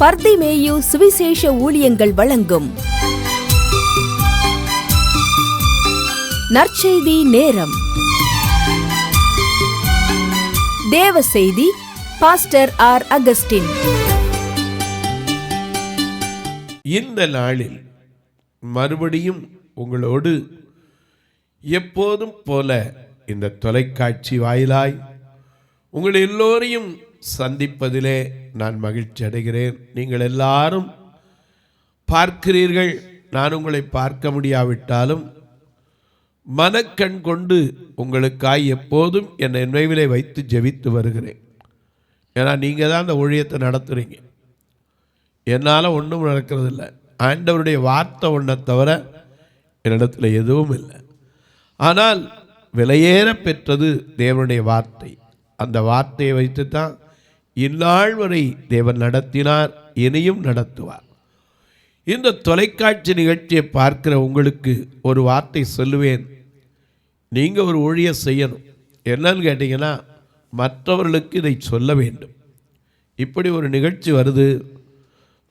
பர்திமேயு சுவிசேஷ ஊழியங்கள் வழங்கும் நற்செய்தி நேரம். தேவ செய்தி பாஸ்டர் ஆர். அகஸ்டின். இந்த நாளில் மறுபடியும் உங்களோடு எப்போதும் போல இந்த தொலைக்காட்சி வாயிலாய் உங்கள் எல்லோரையும் சந்திப்பதிலே நான் மகிழ்ச்சி அடைகிறேன். நீங்கள் எல்லாரும் பார்க்கிறீர்கள். நான் உங்களை பார்க்க முடியாவிட்டாலும் மனக்கண் கொண்டு உங்களுக்காய் எப்போதும் என்னை நினைவிலே வைத்து ஜெபித்து வருகிறேன். ஏன்னா நீங்கள் தான் அந்த ஊழியத்தை நடத்துகிறீங்க. என்னால் ஒன்றும் நடக்கிறதில்ல. ஆண்டவருடைய வார்த்தை ஒன்றை தவிர என்னிடத்தில் எதுவும் இல்லை. ஆனால் விலையேற பெற்றது தேவனுடைய வார்த்தை. அந்த வார்த்தையை வைத்து தான் இந்நாள் வரை தேவன் நடத்தினார், இனியும் நடத்துவார். இந்த தொலைக்காட்சி நிகழ்ச்சியை பார்க்கிற உங்களுக்கு ஒரு வார்த்தை சொல்லுவேன். நீங்கள் ஒரு ஊழியம் செய்யணும். என்னன்னு கேட்டிங்கன்னா, மற்றவர்களுக்கு இதை சொல்ல வேண்டும். இப்படி ஒரு நிகழ்ச்சி வருது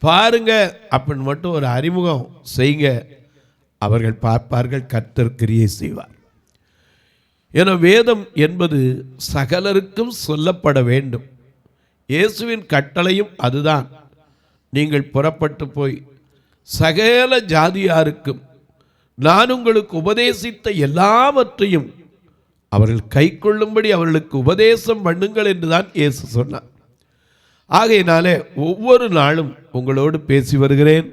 பாருங்க அப்படின்னு மட்டும் ஒரு அறிமுகம் செய்யுங்க. அவர்கள் பார்ப்பார்கள், கர்த்தர் கிரியை செய்வார். என வேதம் என்பது சகலருக்கும் சொல்லப்பட வேண்டும். இயேசுவின் கட்டளையும் அதுதான். நீங்கள் புறப்பட்டு போய் சகல ஜாதியாருக்கும் நான் உங்களுக்கு உபதேசித்த எல்லாவற்றையும் அவர்கள் கை கொள்ளும்படி அவர்களுக்கு உபதேசம் பண்ணுங்கள் என்றுதான் இயேசு சொன்னார். ஆகையினாலே ஒவ்வொரு நாளும் உங்களோடு பேசி வருகிறேன்.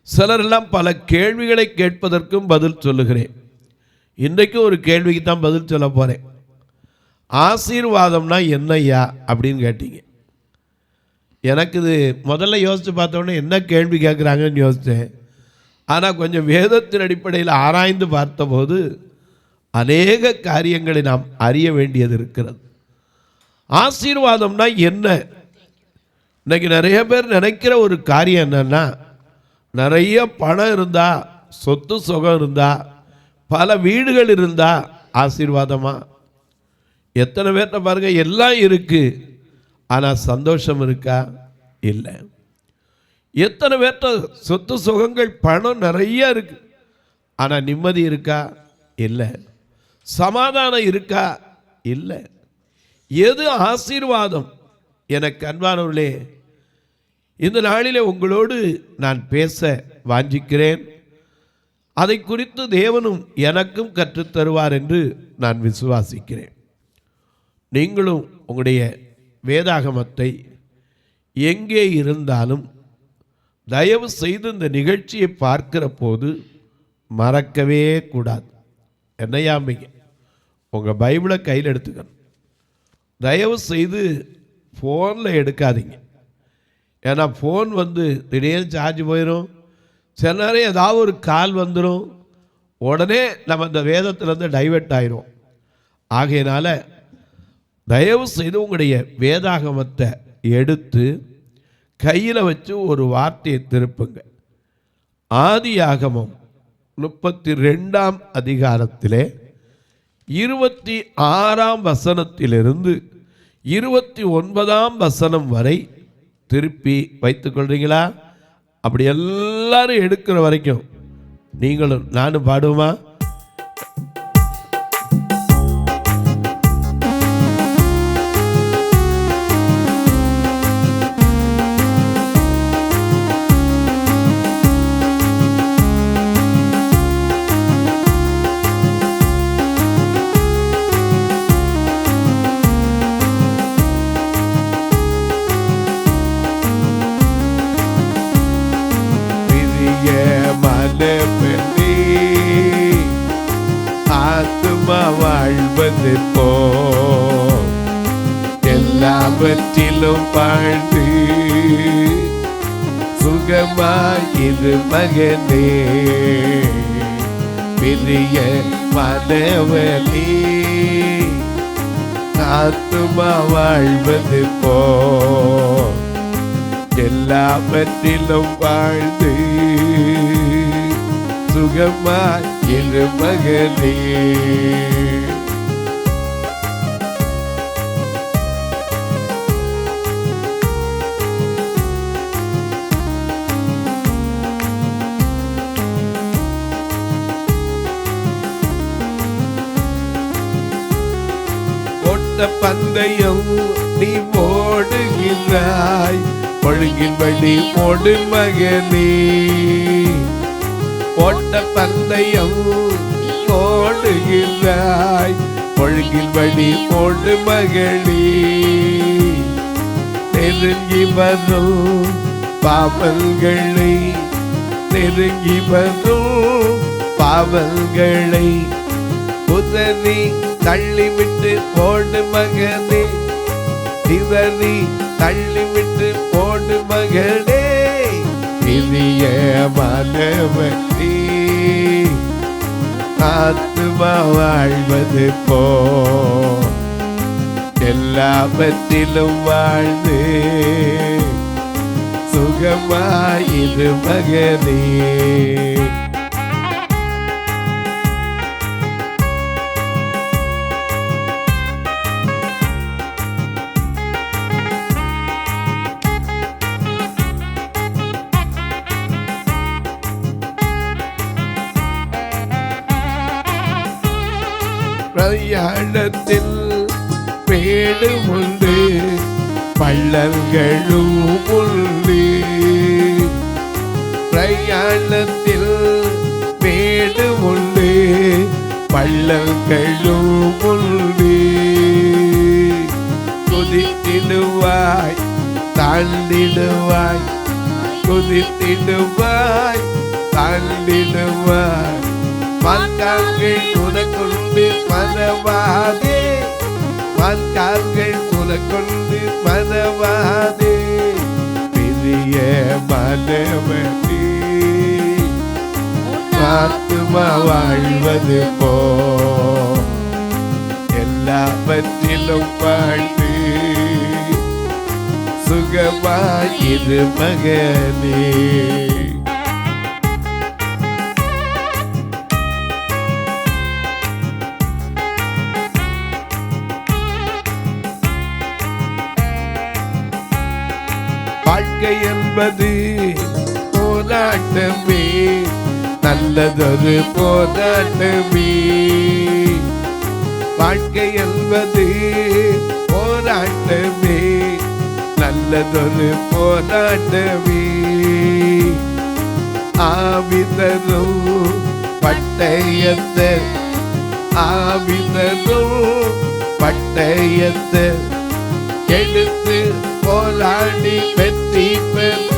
சிலரெல்லாம் பல கேள்விகளை கேட்பதற்கும் பதில் சொல்லுகிறேன். இன்றைக்கும் ஒரு கேள்விக்கு தான் பதில் சொல்ல போகிறேன். ஆசீர்வாதம்னா என்னய்யா அப்படின்னு கேட்டீங்க. எனக்கு இது முதல்ல யோசித்து பார்த்தோன்னே என்ன கேள்வி கேட்குறாங்கன்னு யோசித்தேன். ஆனால் கொஞ்சம் வேதத்தின் அடிப்படையில் ஆராய்ந்து பார்த்தபோது அநேக காரியங்களை நாம் அறிய வேண்டியது இருக்கிறது. ஆசீர்வாதம்னா என்ன? இன்னைக்கு நிறைய பேர் நினைக்கிற ஒரு காரியம் என்னன்னா, நிறைய பணம் இருந்தால், சொத்து சுகம் இருந்தால், பல வீடுகள் இருந்தால் ஆசீர்வாதமா? எத்தனை பேர்ட்ட பாருங்க, எல்லாம் இருக்கு, ஆனால் சந்தோஷம் இருக்கா? இல்லை. எத்தனை பேர்ட்ட சொத்து சுகங்கள் பணம் நிறைய இருக்கு, ஆனால் நிம்மதி இருக்கா? இல்லை. சமாதானம் இருக்கா? இல்லை. எது ஆசீர்வாதம்? எனக்கு அன்பானவர்களே, இந்த நாளிலே உங்களோடு நான் பேச வாஞ்சிக்கிறேன். அதை குறித்து தேவனும் எனக்கும் கற்றுத்தருவார் என்று நான் விசுவாசிக்கிறேன். நீங்களும் உங்களுடைய வேதாகமத்தை எங்கே இருந்தாலும் தயவு செய்து இந்த நிகழ்ச்சியை பார்க்கிற போது மறக்கவே கூடாது. என்னையாம்பிங்க, உங்கள் பைபிளை கையில் எடுத்துக்கணும். தயவு செய்து ஃபோனில் எடுக்காதீங்க. ஏன்னா ஃபோன் திடீர்னு சார்ஜ் போயிடும். சில நேரம் ஏதாவது ஒரு கால் வந்துடும், உடனே நம்ம அந்த வேதத்திலேருந்து டைவெர்ட் ஆயிரும். ஆகையினால தயவு செய்து உங்களுடைய வேதாகமத்தை எடுத்து கையில் வச்சு ஒரு வார்த்தையை திருப்புங்க. ஆதியாகமம் 32ஆம் அதிகாரத்திலே 26ஆம் வசனத்திலிருந்து 29ஆம் வசனம் வரை திருப்பி வைத்துக்கொள்றீங்களா? அப்படி எல்லாரும் எடுக்கிற வரைக்கும் நீங்களும் நானும் பாடுவோமா? வாழ்வது போ எல்லாவற்றிலும் வாழ்ந்து சுகமாயிரு மகனே, பெரிய மனவனே, ஆத்துமா வாழ்வது போ எல்லாவற்றிலும் வாழ்ந்து சுகமாய் இரு மகனே. ஓட்ட பந்தயம் நீ ஓடுகிறாய், ஒழுங்கின்படி ஓடு மகனே. ஓட்ட பந்தயம் ஓடுகிறாய், ஒழுங்கின்படி ஓடு மகளே. நெருங்கி வரும் பாவங்களை, நெருங்கி வரும் பாவங்களை உதறி தள்ளிவிட்டு ஓடு மகனே, சிதறி தள்ளிவிட்டு ஓடு மகளே. பிரிய மனவனே, ஆத்துமா வாழ்வது போ எல்லாவற்றிலும் வாழ்ந்து சுகமாயிரு மகனே. பிரயாணத்தில் மேடு உண்டு, பள்ளங்களும் உண்டு. பிரயாணத்தில் மேடு உண்டு, பள்ளங்களும் உண்டு. குதித்திடுவாய் தாண்டிடுவாய், குதித்திடுவாய் தாண்டிடுவாய். மன்கால்கள் உனக்கொண்டு மறவாதே, மன்கால்கள் உனக்கொண்டு மறவாதே. பெரிய மனவனே, ஆத்துமா வாழ்வது போ எல்லாவற்றிலும் வாழ்ந்து சுகமாயிரு மகனே. வாழ்க்கை என்பது போராட்டமே, நல்லதொரு போராட்டமே. வாழ்க்கை என்பது போராட்டமே, நல்லதொரு போராட்டமே. ஆவிதரும் பட்டயத்தை, ஆவிதரும் பட்டயத்தை எடுத்து போராடி வெற்றி பெற,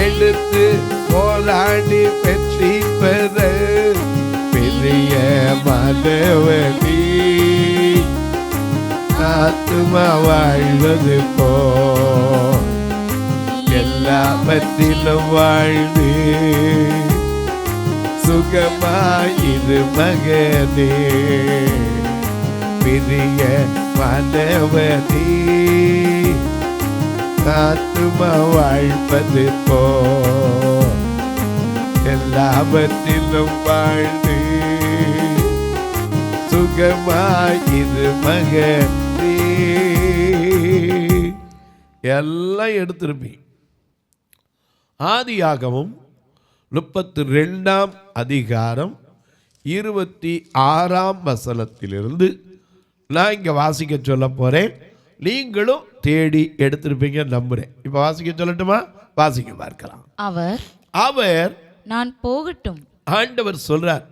எடுத்து போராடி வெற்றி பெற. பெரிய மனவனே, ஆத்துமா வாழ்வது போ எல்லாவற்றிலும் வாழ்ந்து சுகமாயிரு மகனே. பெரிய மனவனே, ஆத்துமா வாழ்வது போ எல்லாவற்றிலும் வாழ்ந்து சுகமாயிரு மகனே. எல்லாம் எடுத்திருப்பீங்க. ஆதியாகமம் 32ஆம் அதிகாரம் 26ஆம் வசனத்திலிருந்து நான் இங்க வாசிக்க சொல்ல போறேன். நீங்களும் தேடி எடுத்திருப்பீங்க நம்புறேன். இப்ப வாசிக்க சொல்லட்டுமா? வாசிக்க பார்க்கலாம். அவர் நான் போகட்டும், ஆண்டவர் சொல்றார்,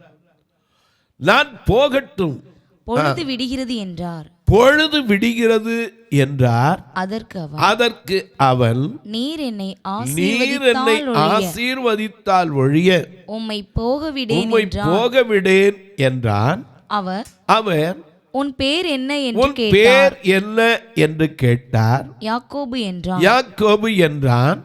நான் போகட்டும், பொழுது விடுகிறது என்றார். பொழுது விடுகிறது என்றார். அதற்கு அவன், நீர் என்னை ஆசீர்வதித்தால் ஒழிய உம்மை போக விடேன் என்றான். அவர் உன் பேர் என்ன என்று கேட்டார். யாக்கோபு என்றான்.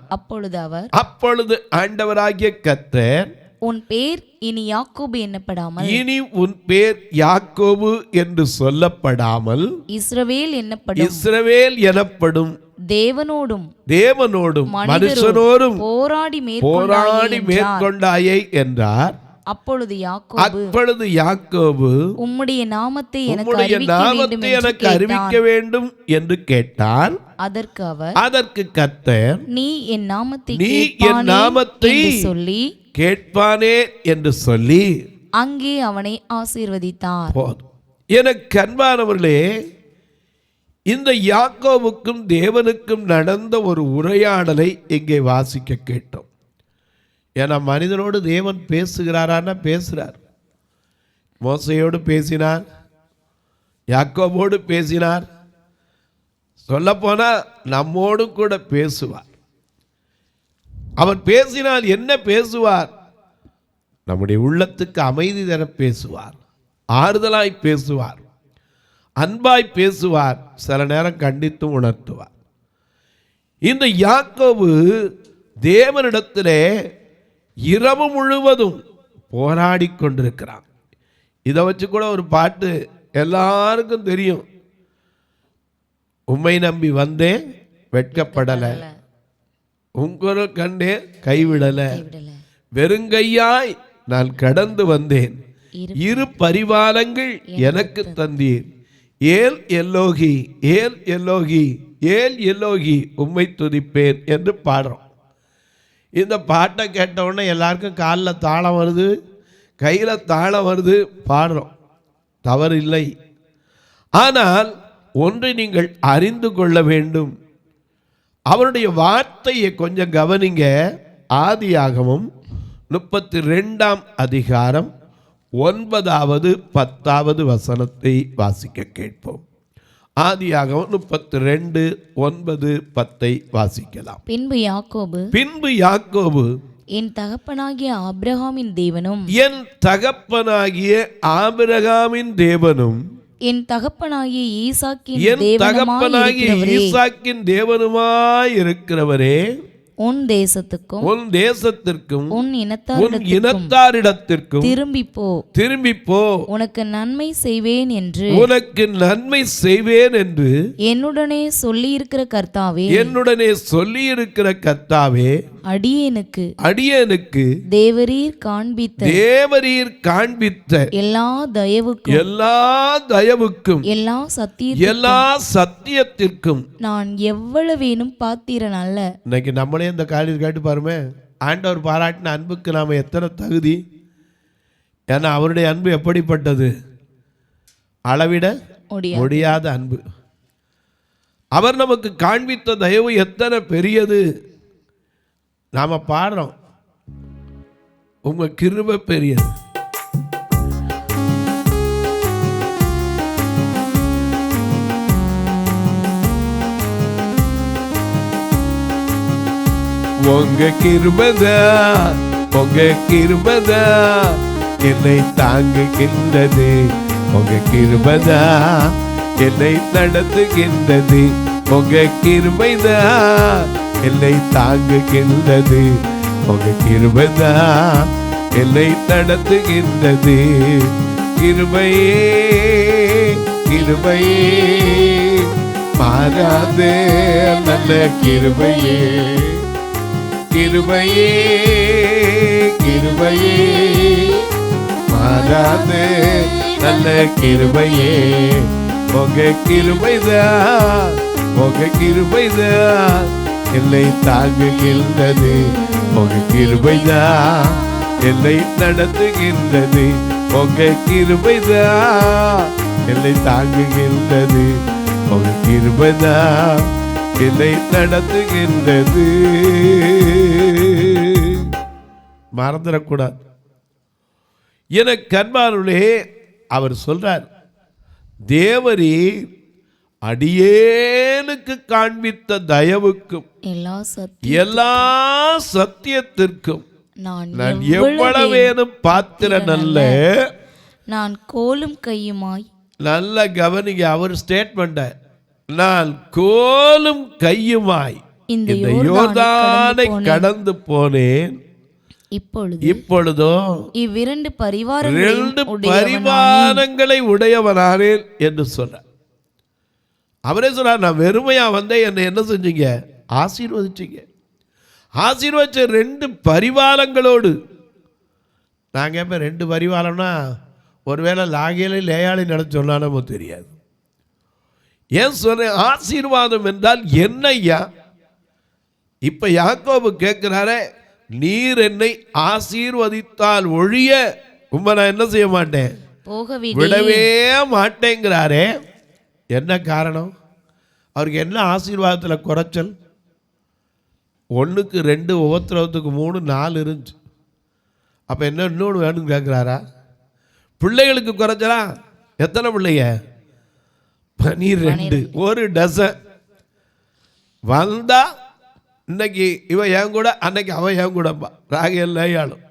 அப்பொழுது ஆண்டவராகிய கர்த்தர், உன் பேர் இனி யாக்கோபு என்னப்படாமல், இனி உன் பேர் யாக்கோபு என்று சொல்லப்படாமல் இஸ்ரவேல் எனப்படும். தேவனோடும் மனுஷனோடும் போராடி மேற்கொண்டாயே என்றார். அப்பொழுது யாக்கோபு உம்முடைய நாமத்தை எனக்கு அறிவிக்க வேண்டும் என்று கேட்டான். அதற்கு கர்த்தர், நீ என் நாமத்தை சொல்லி கேட்பானே என்று சொல்லி அங்கே அவனை ஆசீர்வதித்தார். எனக்கு அன்பானவர்களே, இந்த யாக்கோபுக்கும் தேவனுக்கும் நடந்த ஒரு உரையாடலை இங்கே வாசிக்க கேட்டோம். ஏன்னா மனிதனோடு தேவன் பேசுகிறாரான்னா பேசுகிறார். மோசையோடு பேசினார், யாக்கோபோடு பேசினார், சொல்லப்போனால் நம்மோடு கூட பேசுவார். அவர் பேசினால் என்ன பேசுவார்? நம்முடைய உள்ளத்துக்கு அமைதி தர பேசுவார், ஆறுதலாய் பேசுவார், அன்பாய் பேசுவார், சில நேரம் கண்டித்தும் உணர்த்துவார். இந்த யாக்கோபு தேவனிடத்திலே இரவு முழுவதும் போராடி கொண்டிருக்கிறான். இதை வச்சு கூட ஒரு பாட்டு எல்லாருக்கும் தெரியும். உம்மை நம்பி வந்தேன் வெட்கப்படலை, உங்களை கண்டே கைவிடலை, வெறுங்கையாய் நான் கடந்து வந்தேன், இரு பரிவாரங்கள் எனக்கு தந்தீர், ஏல் எல்லோகி ஏல் எல்லோகி ஏல் எல்லோகி உம்மை துதிப்பேன் என்று பாடுறோம். இந்த பாட்டை கேட்டவுடனே எல்லாருக்கும் காலில் தாளம் வருது, கையில் தாளம் வருது, பாடுறோம், தவறு இல்லை. ஆனால் ஒன்றை நீங்கள் அறிந்து கொள்ள வேண்டும். அவருடைய வார்த்தையை கொஞ்சம் கவனிங்க. ஆதியாகமம் 32ஆம் அதிகாரம் 9வது 10வது வசனத்தை வாசிக்க கேட்போம். ஆதியாகமம் 32 9 10 வாசிக்கலாம். பின்பு யாக்கோபு என் தகப்பனாகிய ஆபிரகாமின் தேவனும் என் தகப்பனாகிய ஈசாக்கின் தேவனுமாய் இருக்கிறவரே, உன் தேசத்துக்கும் உன் இனத்தாரிடத்திற்கும் திரும்பி போ, உனக்கு நன்மை செய்வேன் என்று என்னுடனே சொல்லியிருக்கிற கர்த்தாவே, அடியேனுக்கு தேவரீர் காண்பித்த எல்லா தயவுக்கும் எல்லா சத்தியத்திற்கும் நான் எவ்வளவேனும் பாத்திரன் அல்ல. இன்னைக்கு நம்மளே இந்த காரியத்தை கேட்டு பாருமே, ஆண்டவர் பாராட்டின அன்புக்கு நாம் எத்தனை தகுதி? ஏன்னா அவருடைய அன்பு எப்படிப்பட்டது? அளவிட முடியாத அன்பு. அவர் நமக்கு காண்பித்த தயவு எத்தனை பெரியது. நாம பாடுறோம், உங்க கிருபை பெரியது. உங்க கிருபைதா என்னை தாங்குகின்றது, உங்க கிருபைதா என்னை நடத்துகின்றது, உங்க கிருபைதா என்னை தாங்குகின்றது, உங்க கிருபைதா என்னை நடத்துகின்றது. கிருபையே மாறாதே நல்ல கிருபையே, கிருபையே மாறாதே நல்ல கிருபையே, உங்க கிருபைதான் என்னை தாங்குகின்றது, உங்க கிருபைதான் என்னை நடத்துகின்றது, உங்க கிருபைதான் என்னை தாங்குகின்றது, உங்க கிருபைதான் என்னை நடத்துகின்றது. மறந்துடக்கூடாது. எனக்கு அன்பானவர்களே, அவர் சொல்றார், தேவரீர் அடியேனுக்கு காண்பித்த தயவுக்கும் எல்லா சத்தியத்திற்கும் நான் எவ்வளவேனும் பாத்திரன் அல்ல. நான் கோலும் கையுமாய், நல்ல கவனிங்க அவர் ஸ்டேட்மெண்ட, நான் கோலும் கையுமாய் இந்த யோர்தானை கடந்து போனேன், இப்பொழுதோ இவ்விரண்டு பரிவாரங்களை உடையவனானேன் என்று சொன்னார். அவரே சொன்னார், நான் வெறுமையா வந்தேன், என்னை என்ன செஞ்சீங்க? ஆசீர்வதிச்சீங்க. ஆசீர்வதிச்ச 2 பரிவாரங்களோடு. நான் கேட்பேன், 2 பரிவாரம்னா ஒருவேளை லாகியலை லேயாளி நடந்து சொன்னாலும் தெரியாது. ஏன் சொன்னேன்? ஆசீர்வாதம் என்றால் என்னையா? இப்ப யாக்கோபு கேட்கிறாரே, நீர் என்னை ஆசீர்வதித்தால் ஒழிய உம்மை நான் என்ன செய்ய மாட்டேன், விடவே மாட்டேங்கிறாரே. என்ன காரணம்? அவருக்கு என்ன ஆசீர்வாதத்தில் குறைச்சல்? 1க்கு 2, உபத்திரவத்துக்கு 3, 4 இருந்துச்சு. அப்போ என்ன இன்னொன்று வேணும்னு கேட்குறாரா? பிள்ளைகளுக்கு குறைச்சலா? எத்தனை பிள்ளைங்க? 12, ஒரு டசன். வந்தா இன்னைக்கு இவன் என் கூட, அன்னைக்கு அவன் என் கூடப்பா. ராகேல் லேயாளும்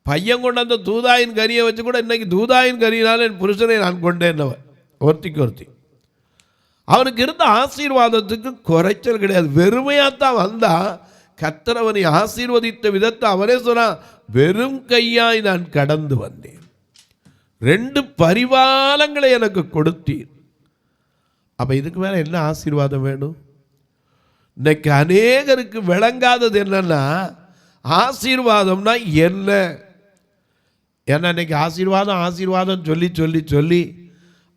பையன் கொண்டு அந்த தூதாயின் கறியை வச்சு கூட இன்னைக்கு தூதாயின் கறியினால என் புருஷனை நான் கொண்டேன்னவன். ஒருத்திக்கு ஒருத்தி. அவனுக்கு இருந்த ஆசீர்வாதத்துக்கு குறைச்சல் கிடையாது. வெறுமையாத்தான் வந்தா. கர்த்தர் அவனை ஆசீர்வதித்த விதத்தை அவரே சொன்னான், வெறும் கையாய் நான் கடந்து வந்தேன், 2 பரிவாளங்களை எனக்கு கொடுத்தீர். அப்போ இதுக்கு மேலே என்ன ஆசீர்வாதம் வேணும்? இன்னைக்கு அநேகருக்கு விளங்காதது என்னன்னா, ஆசீர்வாதம்னா என்ன. ஏன்னா இன்னைக்கு ஆசீர்வாதம் ஆசீர்வாதம் சொல்லி சொல்லி சொல்லி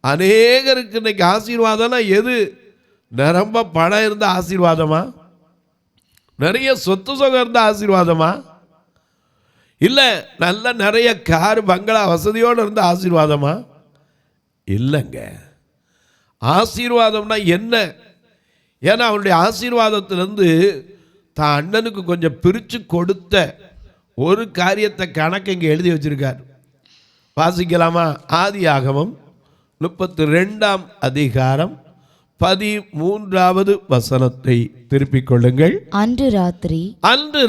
அநேகருக்கு இன்னைக்கு ஆசீர்வாதம்னா எது? நிரம்ப பணம் இருந்த ஆசீர்வாதமா? நிறைய சொத்து சுகம் இருந்த ஆசீர்வாதமா? இல்லை நல்ல நிறைய கார் பங்களா வசதியோடு இருந்த ஆசீர்வாதமா? இல்லைங்க. ஆசீர்வாதம்னா என்ன? ஏன்னா அவனுடைய ஆசீர்வாதத்திலேருந்து தான் அண்ணனுக்கு கொஞ்சம் பிரித்து கொடுத்த ஒரு காரியத்தை கணக்கு இங்கே எழுதி வச்சிருக்கார். வாசிக்கலாமா? ஆதியாகமம் 32ஆம் அதிகாரம் 13வது வசனத்தை திருப்பிக் கொள்ளுங்கள். அன்று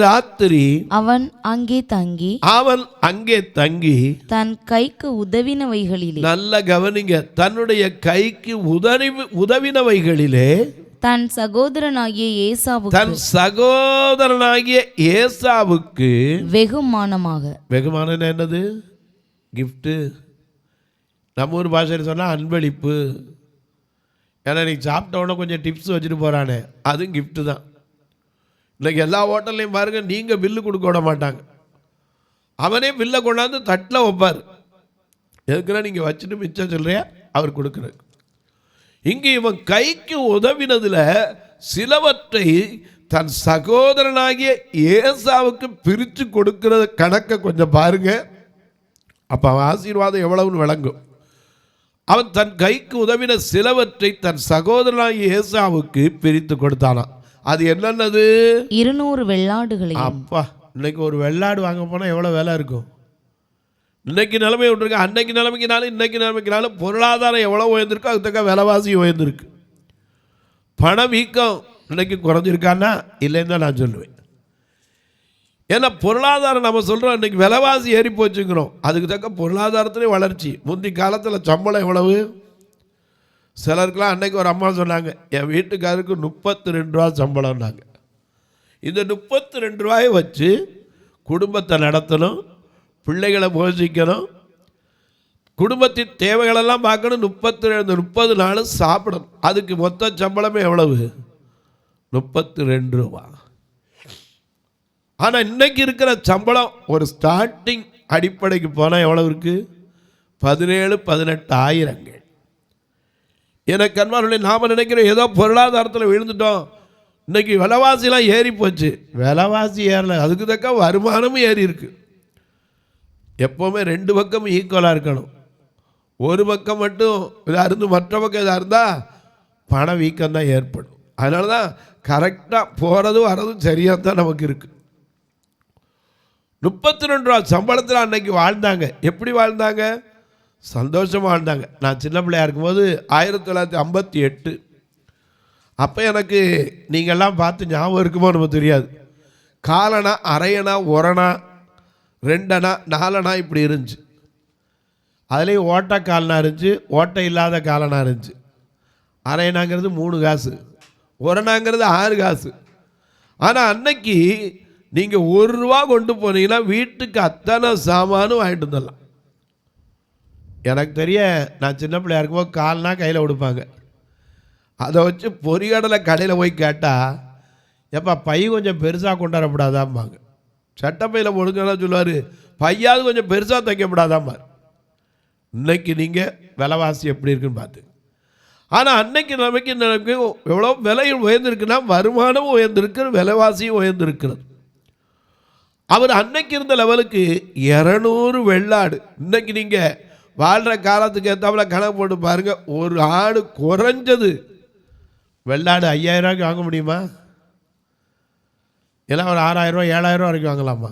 ராத்திரி அவன் அங்கே தங்கி தன் கைக்கு உதவினவைகளிலே, நல்ல கவனிங்க, தன்னுடைய கைக்கு உதவினவைகளிலே தன் சகோதரனாகிய ஏசாவுக்கு வெகுமானமாக. வெகுமானம் என்னது? கிஃப்ட். நம்ம ஊர் பாஷையில் சொன்னால் அன்பளிப்பு. ஏன்னா நீ சாப்பிட்ட உடனே கொஞ்சம் டிப்ஸ் வச்சுட்டு போகிறானே, அதுவும் கிஃப்ட்டு தான். இன்றைக்கி எல்லா ஹோட்டல்லையும் பாருங்கள், நீங்கள் பில்லு கொடுக்க விட மாட்டாங்க. அவனே பில்லை கொண்டாந்து தட்டில் வைப்பார். எதுக்குன்னா நீங்கள் வச்சுட்டு மிச்சம் சொல்கிறியா அவர் கொடுக்குறாரு. இங்கே இவன் கைக்கு உதவினதில் சிலவற்றை தன் சகோதரனாகிய ஏசாவுக்கு பிரித்து கொடுக்கிற கணக்கை கொஞ்சம் பாருங்க. அப்போ அவன் ஆசீர்வாதம் எவ்வளவுன்னு விளங்கும். அவன் தன் கைக்கு உதவின சிலவற்றை தன் சகோதரனாகிய ஏசாவுக்கு பிரித்து கொடுத்தானான். அது என்னன்னது? 200 வெள்ளாடுகளை. அப்பா, இன்னைக்கு ஒரு வெள்ளாடு வாங்க போனால் எவ்வளோ விலை இருக்கும்? இன்னைக்கு நிலைமை விட்டுருக்கு. அன்னைக்கு நிலைமைக்குனாலும் இன்னைக்கு நிலைமைக்குனாலும் பொருளாதாரம் எவ்வளோ உயர்ந்திருக்கோ அதுக்கு தக்க விலைவாசி உயர்ந்திருக்கு. பண வீக்கம் இன்னைக்கு குறைஞ்சிருக்கான்னா இல்லைன்னு தான் நான் சொல்லுவேன். ஏன்னா பொருளாதாரம் நம்ம சொல்கிறோம் இன்னைக்கு விலைவாசி ஏறி போச்சுங்கிறோம். அதுக்கு தக்க பொருளாதாரத்திலே வளர்ச்சி. முந்தி காலத்தில் சம்பளம் எவ்வளவு? சிலருக்கெல்லாம் அன்னைக்கு ஒரு அம்மா சொன்னாங்க, என் வீட்டுக்காருக்கு 32 ரூபா சம்பளம்னாங்க. இந்த 32 ரூபாயை வச்சு குடும்பத்தை நடத்தணும், பிள்ளைகளை போஷிக்கணும், குடும்பத்தின் தேவைகளெல்லாம் பார்க்கணும், 30 நாள் சாப்பிடணும். அதுக்கு மொத்த சம்பளமே எவ்வளவு? 32 ரூபா. ஆனால் இன்னைக்கு இருக்கிற சம்பளம் ஒரு ஸ்டார்டிங் அடிப்படைக்கு போனால் எவ்வளவு இருக்குது? 17-18 எனக்கு அன்பார்களே, நாம் நினைக்கிறோம் ஏதோ பொருளாதாரத்தில் விழுந்துட்டோம், இன்னைக்கு விலைவாசிலாம் ஏறி போச்சு. விலைவாசி ஏறலை, அதுக்கு தக்க வருமானமும் ஏறி இருக்கு. எப்போவுமே 2 பக்கமும் ஈக்குவலாக இருக்கணும். ஒரு பக்கம் மட்டும் இதாக இருந்து மற்ற பக்கம் இதாக இருந்தால் பண வீக்கம் தான் ஏற்படும். அதனால தான் கரெக்டாக போகிறதும் வரதும் சரியாக தான் நமக்கு இருக்குது. 32 ரூபா சம்பளத்தில் அன்னைக்கு வாழ்ந்தாங்க. எப்படி வாழ்ந்தாங்க? சந்தோஷமாக வாழ்ந்தாங்க. நான் சின்ன பிள்ளையாக இருக்கும்போது 1958 அப்போ எனக்கு நீங்கள்லாம் பார்த்து ஞாபகம் இருக்குமோ நமக்கு தெரியாது. காலனா, அரையனா, ஒரணா, 2 அணா, 4 அணா இப்படி இருந்துச்சு. அதுலேயும் ஓட்டை காலனா இருந்துச்சு, ஓட்டை இல்லாத காலனா இருந்துச்சு. அரையனாங்கிறது 3 காசு, ஒரணாங்கிறது 6 காசு. ஆனால் அன்னைக்கு நீங்கள் 1 ரூபா கொண்டு போனீங்கன்னா வீட்டுக்கு அத்தனை சாமானும் வாங்கிட்டு வந்துடலாம். எனக்கு தெரிய நான் சின்ன பிள்ளையா இருக்கும்போது கால்னா கையில் கொடுப்பாங்க. அதை வச்சு பொறிகடலை கடையில் போய் கேட்டால், எப்போ பை கொஞ்சம் பெருசாக கொண்டாடப்படாதாம்பாங்க. சட்டப்பையில் ஒழுங்கெல்லாம் சொல்லுவார், பையாவது கொஞ்சம் பெருசாக தைக்கப்படாதாம்பார். இன்னைக்கு நீங்கள் விலைவாசி எப்படி இருக்குன்னு பார்த்து. ஆனால் அன்னைக்கு நமக்கு எவ்வளோ விலையும் உயர்ந்திருக்குன்னா வருமானமும் உயர்ந்திருக்கு, விலைவாசியும் உயர்ந்திருக்கிறது. அவர் அன்னைக்கு இருந்த லெவலுக்கு 200 வெள்ளாடு. இன்னைக்கு நீங்கள் வாழ்கிற காலத்துக்கு ஏற்றாப்புல கணக்கு போட்டு பாருங்கள், ஒரு ஆடு குறைஞ்சது வெள்ளாடு 5000 ரூபாய்க்கு வாங்க முடியுமா? எல்லாம் ஒரு 6000 ரூபா 7000 ரூபா வரைக்கும் வாங்கலாமா?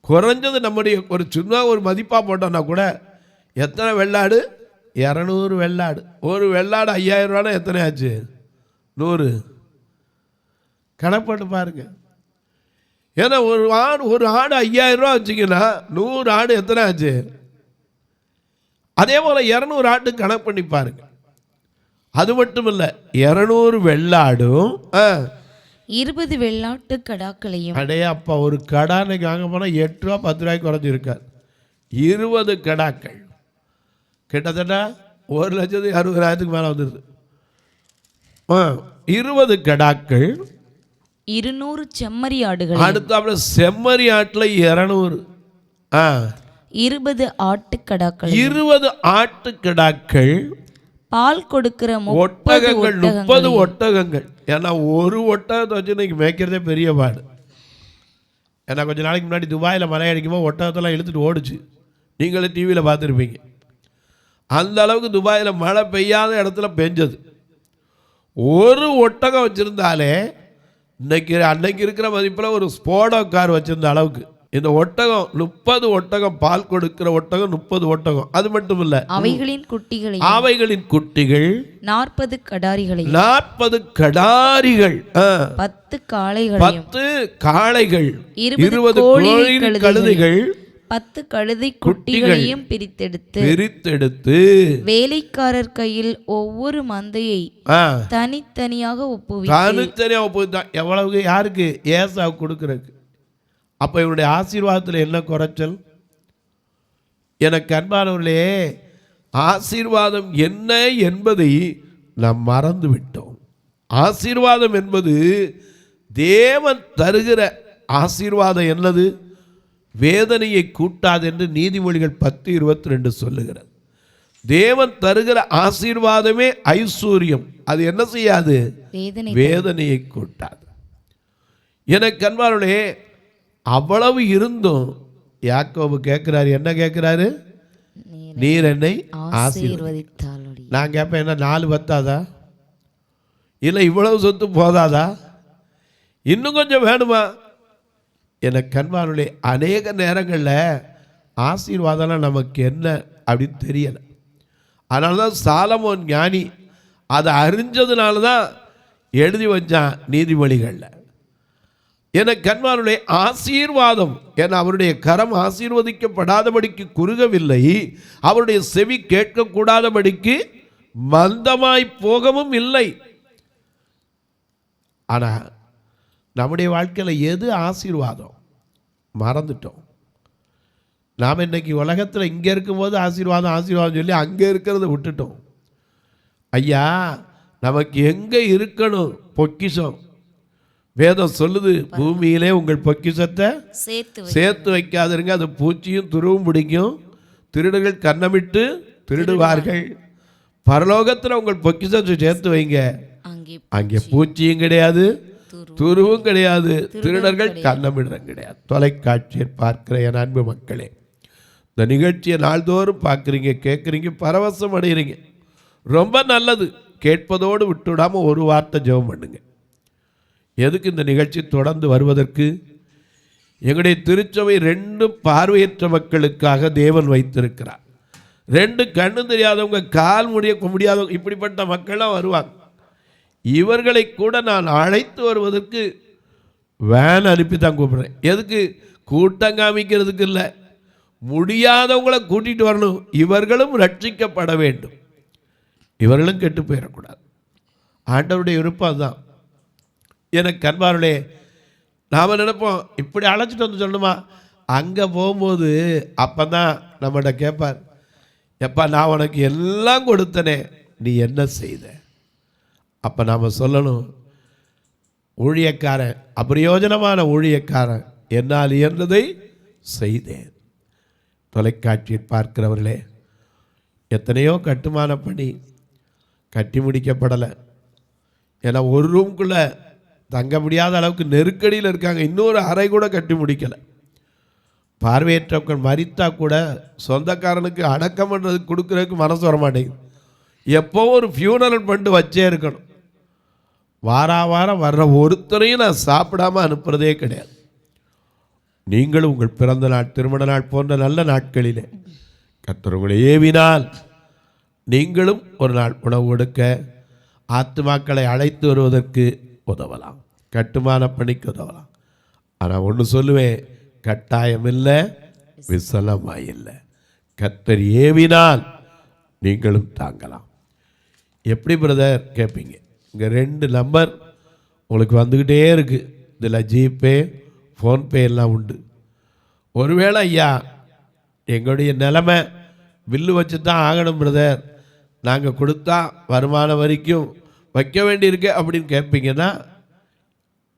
குறைஞ்சது நம்முடைய ஒரு சின்ன ஒரு மதிப்பாக போட்டோன்னா கூட எத்தனை வெள்ளாடு? 200 வெள்ளாடு. ஒரு வெள்ளாடு 5000 ரூபானா எத்தனை ஆச்சு? 100. கணக்கு பாருங்க. ஏன்னா ஒரு ஆடு 5000 ரூபா வச்சிங்கன்னா 100 ஆடு எத்தனை ஆச்சு? அதே போல் 200 ஆட்டு கணக்கு பண்ணி பாருங்க. அது மட்டும் இல்லை, 200 வெள்ளாடும் 20 வெள்ளாட்டு கடாக்களையும். அடையே அப்பா, ஒரு கடா இன்னைக்கு வாங்க போனால் 8 ரூபா 10 ரூபாய்க்கு குறைஞ்சிருக்கார். 20 கடாக்கள் கிட்டத்தட்ட 1,60,000 மேலே வந்துடுது. 20 கடாக்கள், 200 செம்மறி ஆடுகள். அடுத்தாப்புல செம்மறி ஆட்டில் 200, 20 ஆட்டுக்கடாக்கள், 20 ஆட்டுக்கடாக்கள், பால் கொடுக்கிற ஒட்டகங்கள் 30 ஒட்டகங்கள். ஏன்னா ஒரு ஒட்டகத்தை வச்சு இன்னைக்கு மேய்க்கிறதே பெரிய பாடு. ஏன்னா கொஞ்சம் நாளைக்கு முன்னாடி துபாயில் மழை அடிக்கும்போது ஒட்டகத்தெல்லாம் இழுத்துட்டு ஓடிச்சு. நீங்களே டிவியில் பார்த்துருப்பீங்க. அந்த அளவுக்கு துபாயில் மழை பெய்யாத இடத்துல பெஞ்சது. ஒரு ஒட்டகம் வச்சுருந்தாலே அன்னைக்கு இருக்கிற மதிப்பில் ஒரு ஸ்போடோ கார் வச்சுருந்த அளவுக்கு. இந்த ஒட்டகம் 30 ஒட்டகம், பால் கொடுக்கிற ஒட்டகம் 30 ஒட்டகம். அது மட்டும் இல்ல, அவைகளின் குட்டிகள் 40 கடாரிகள், 10 காளைகள், 20 கழுதைகள், 10 கழுதை குட்டிகளையும் பிரித்தெடுத்து வேலைக்காரர் கையில் ஒவ்வொரு மந்தையை தனித்தனியாக ஒப்புவித்தான். எவ்வளவு? யாருக்கு? ஏசாவுக்கு கொடுக்கறதுக்கு. அப்போ இவருடைய ஆசீர்வாதத்தில் என்ன குறைச்சல்? எனக்கு அன்பானவர்களே, ஆசீர்வாதம் என்ன என்பதை நாம் மறந்து விட்டோம். ஆசீர்வாதம் என்பது தேவன் தருகிற ஆசீர்வாதம் என்னது? வேதனையை கூட்டாது என்று நீதிமொழிகள் 10:22 சொல்லுகிறது. தேவன் தருகிற ஆசீர்வாதமே ஐஸ்வர்யம். அது என்ன செய்யாது? வேதனையை கூட்டாது. எனக்கு அன்பானவர்களே, அவ்வளவு இருந்தும் யாக்கோபு கேட்கிறாரு, என்ன கேட்கிறாரு? நீர் என்னை ஆசீர்வதித்தால். நான் கேட்பேன், என்ன 4 பத்தாதா? இல்லை இவ்வளவு சொத்து போதாதா? இன்னும் கொஞ்சம் வேணுமா? எனக்கு அன்பானவர்களே, அநேக நேரங்களில் ஆசீர்வாதம்லாம் நமக்கு என்ன அப்படின்னு தெரியலை. அதனால தான் சாலமோன் ஞானி அதை அறிஞ்சதுனால தான் எழுதி வச்சான் நீதிமொழிகளில். எனக்கு அன்பானவர்களே, ஆசீர்வாதம், ஏன்னா அவருடைய கரம் ஆசீர்வதிக்கப்படாதபடிக்கு குறுகவில்லை, அவருடைய செவி கேட்கக்கூடாதபடிக்கு மந்தமாய் போகவும் இல்லை. ஆனால் நம்முடைய வாழ்க்கையில் எது ஆசீர்வாதம் மறந்துட்டோம். நாம் இன்னைக்கு உலகத்தில் இங்கே இருக்கும்போது ஆசீர்வாதம் சொல்லி அங்கே இருக்கிறத விட்டுட்டோம். ஐயா, நமக்கு எங்கே இருக்கணும் பொக்கிஷம்? வேதம் சொல்லுது, பூமியிலே உங்கள் பொக்கிஷத்தை சேர்த்து வைக்காதிருங்க, அது பூச்சியும் துருவும் பிடிக்கும், திருடர்கள் கண்ணமிட்டு திருடுவார்கள். பரலோகத்தில் உங்கள் பொக்கிஷத்தை சேர்த்து வைங்க, அங்கே பூச்சியும் கிடையாது, துருவும் கிடையாது, திருடர்கள் கண்ணமிடுறதும் கிடையாது. தொலைக்காட்சியை பார்க்கிற என் அன்பு மக்களே, இந்த நிகழ்ச்சியை நாள்தோறும் பார்க்குறீங்க, கேட்குறீங்க, பரவசம் அடைகிறீங்க. ரொம்ப நல்லது. கேட்பதோடு விட்டுவிடாமல் ஒரு வார்த்தை ஜெபம் பண்ணுங்க. எதுக்கு? இந்த நிகழ்ச்சி தொடர்ந்து வருவதற்கு. எங்களுடைய திருச்சபை 2 பார்வையற்ற மக்களுக்காக தேவன் வைத்திருக்கிறார். 2 கண்ணு தெரியாதவங்க, கால் முடியாதவங்க, இப்படிப்பட்ட மக்கள்லாம் வருவாங்க. இவர்களை கூட நான் அழைத்து வருவதற்கு வேன் அனுப்பி தான் கூப்பிடுறேன். எதுக்கு? கூட்டம் காமிக்கிறதுக்கு இல்லை, முடியாதவங்களை கூட்டிகிட்டு வரணும். இவர்களும் ரட்சிக்கப்பட வேண்டும், இவர்களும் கெட்டு போயிடக்கூடாது. ஆண்டவருடைய விருப்பம் தான். எனக்கு அன்பார்களே, நாம் நினைப்போம் இப்படி அழைச்சிட்டு வந்து சொல்லணுமா? அங்கே போகும்போது அப்போ தான் நம்மகிட்ட கேட்பார், எப்பா நான் உனக்கு எல்லாம் கொடுத்தனே, நீ என்ன செய்த? அப்போ நாம் சொல்லணும், ஊழியக்காரன், அப்பிரயோஜனமான ஊழியக்காரன், என்னால் இயன்றதை செய்தேன். தொலைக்காட்சியில் பார்க்கிறவர்களே, எத்தனையோ கட்டுமான பணி கட்டி முடிக்கப்படலை. ஏன்னா ஒரு ரூம்குள்ளே தங்க முடியாத அளவுக்கு நெருக்கடியில் இருக்காங்க. இன்னொரு அறை கூட கட்டி முடிக்கலை. பார்வையற்றவர்கள் மரித்தா கூட சொந்தக்காரனுக்கு அடக்கம் பண்ணுறதுக்கு கொடுக்குறதுக்கு மனசு வர மாட்டேங்குது. எப்போவும் ஒரு ஃபியூனரல் ஃபண்டு வச்சே இருக்கணும். வாரம் வர்ற ஒருத்தரையும் நான் சாப்பிடாம அனுப்புறதே கிடையாது. நீங்களும் உங்கள் பிறந்த நாள், திருமண நாள் போன்ற நல்ல நாட்களிலே கர்த்தர் உங்களை ஏவினால் நீங்களும் ஒரு நாள் உணவு கொடுக்க, ஆத்துமாக்களை அழைத்து வருவதற்கு உதவலாம், கட்டுமான பணிக்கு உதவலாம். ஆனால் ஒன்று சொல்லுவேன், கட்டாயம் இல்லை, விசலமாய் இல்லை. கர்த்தர் ஏவினால் நீங்களும் தாங்கலாம். எப்படி பிரதர் கேட்பீங்க? இங்கே 2 நம்பர் உங்களுக்கு வந்துக்கிட்டே இருக்குது. இதில் ஜிபே, ஃபோன்பே எல்லாம் உண்டு. ஒருவேளை ஐயா எங்களுடைய நிலைமை பில்லு வச்சு தான் ஆகணும் பிரதர், நாங்கள் கொடுத்தா வருமானம் வரைக்கும் வைக்க வேண்டியிருக்கு அப்படின்னு கேட்பீங்கன்னா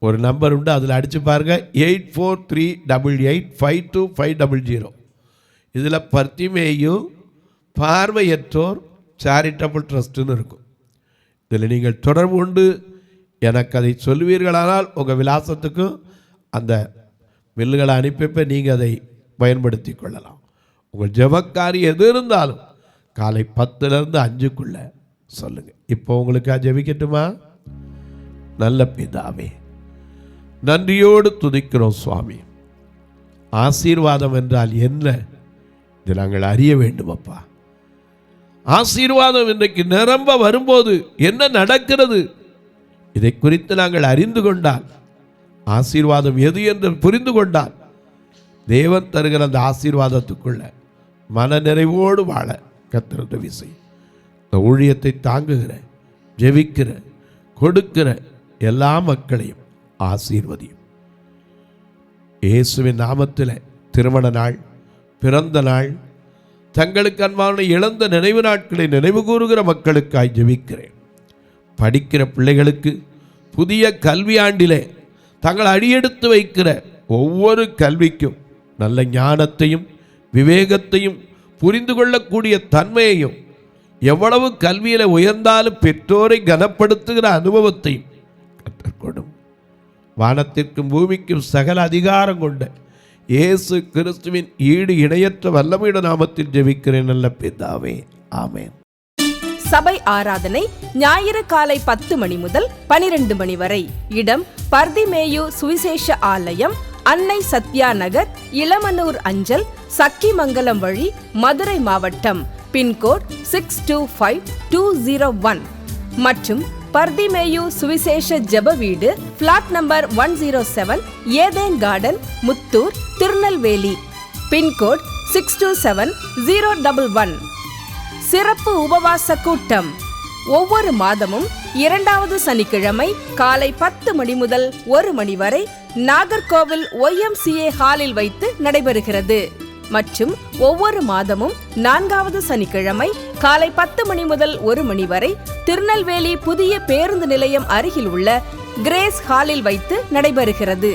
ஒரு நம்பர் உண்டு, அதில் அடித்து பாருங்கள், 8438852500. இதில் பர்த்திமேயு பார்வையற்றோர் சேரிட்டபிள் ட்ரஸ்ட்டுன்னு இருக்கும். இதில் நீங்கள் தொடர்பு கொண்டு எனக்கு அதை சொல்வீர்களானால் உங்கள் விலாசத்துக்கும் அந்த பில்லுகளை அனுப்பிப்ப நீங்கள் அதை பயன்படுத்தி கொள்ளலாம். உங்கள் ஜெபக்காரி எது இருந்தாலும் காலை 10லேருந்து 5க்குள்ளே சொல்லுங்கள். இப்போ உங்களுக்கு ஜெபிக்கட்டுமா? நல்ல பிதாவே, நன்றியோடு துதிக்கிறோம் சுவாமி. ஆசீர்வாதம் என்றால் என்ன இதை நாங்கள் அறிய வேண்டும் அப்பா. ஆசீர்வாதம் இன்றைக்கு நிரம்ப வரும்போது என்ன நடக்கிறது இதை குறித்து நாங்கள் அறிந்து கொண்டால், ஆசீர்வாதம் எது என்று புரிந்து கொண்டால், தேவன் தருகிற அந்த ஆசீர்வாதத்துக்குள்ள மன நிறைவோடு வாழ கர்த்தர் உதவி செய்யும். இந்த ஊழியத்தை தாங்குகிற, ஜெபிக்கிற, கொடுக்கிற எல்லா மக்களையும் ஆசீர்வதியும். இயேசுவின் நாமத்தில் திருமண நாள், பிறந்த நாள், தங்களுக்கு அன்பான இழந்த நினைவு நாட்களை நினைவு கூறுகிற மக்களுக்காய் ஜெபிக்கிறேன். படிக்கிற பிள்ளைகளுக்கு புதிய கல்வி ஆண்டிலே தங்கள் அடியெடுத்து வைக்கிற ஒவ்வொரு கல்விக்கும் நல்ல ஞானத்தையும் விவேகத்தையும் புரிந்து கொள்ளக்கூடிய தன்மையையும், எவ்வளவு கல்வியில் உயர்ந்தாலும் பெற்றோரை கனப்படுத்துகிற அனுபவத்தையும் கற்றுக்கொடும். வானத்திற்கும் பூமிக்கும் சகல அதிகாரம் கொண்ட இயேசு கிறிஸ்துவின் ஈடு இணையற்ற வல்லமையுள்ள நாமத்தில் ஜெபிக்கிறேன் நல்ல பிதாவே, ஆமென். சபை ஆராதனை ஞாயிறு காலை 10 மணி முதல் 12 மணி வரை. இடம் பர்திமேயு சுவிசேஷ ஆலயம், அன்னை சத்யா நகர், இளமனூர் அஞ்சல், சக்கிமங்கலம் வழி, மதுரை மாவட்டம். பின்கோட் 625201 மற்றும் பர்திமேயு சுவிசேஷ ஜெப வீடு, flat number 107, Eden garden, Muthur, Tirunelveli. Pin code 627011. சிறப்பு உபவாச கூட்டம் ஒவ்வொரு மாதமும் 2வது சனிக்கிழமை காலை 10 மணி முதல் 1 மணி வரை நாகர்கோவில் YMCA ஹாலில் வைத்து நடைபெறுகிறது. மற்றும் ஒவ்வொரு மாதமும் 4வது சனிக்கிழமை காலை 10 மணி முதல் 1 மணி வரை திருநெல்வேலி புதிய பேருந்து நிலையம் அருகில் உள்ள கிரேஸ் ஹாலில் வைத்து நடைபெறுகிறது.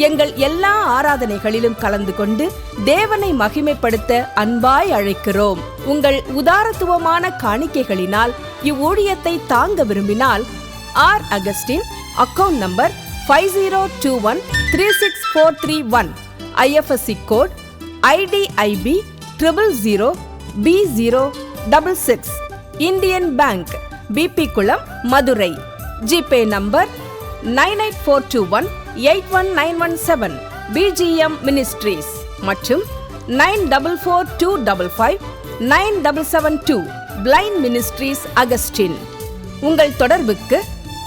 எங்கள் எல்லா ஆராதனைகளிலும் கலந்து கொண்டு தேவனை மகிமைப்படுத்த அன்பாய் அழைக்கிறோம். உங்கள் உதாரத்துவமான காணிக்கைகளினால் இவ்வூழியத்தை தாங்க விரும்பினால் R Augustine, account number 5021364331, IFSC code IDIB 000B066, Indian bank, BP Kulam, Madurai. GPay number 9842181917, BGM ministries மற்றும் 9442559772, பிளைண்ட் மினிஸ்ட்ரீஸ் அகஸ்டின். உங்கள் தொடர்புக்கு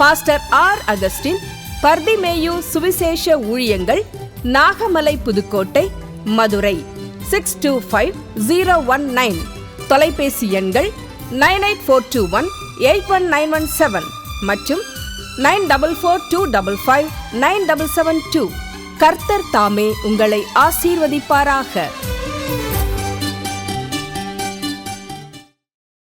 பாஸ்டர் ஆர் அகஸ்டின், பர்திமேயு சுவிசேஷ ஊழியங்கள், நாகமலை, புதுக்கோட்டை, மதுரை 625019. தொலைபேசி எண்கள் 9842181917 மற்றும் 9442559772. கர்த்தர் தாமே உங்களை ஆசீர்வதிப்பாராக.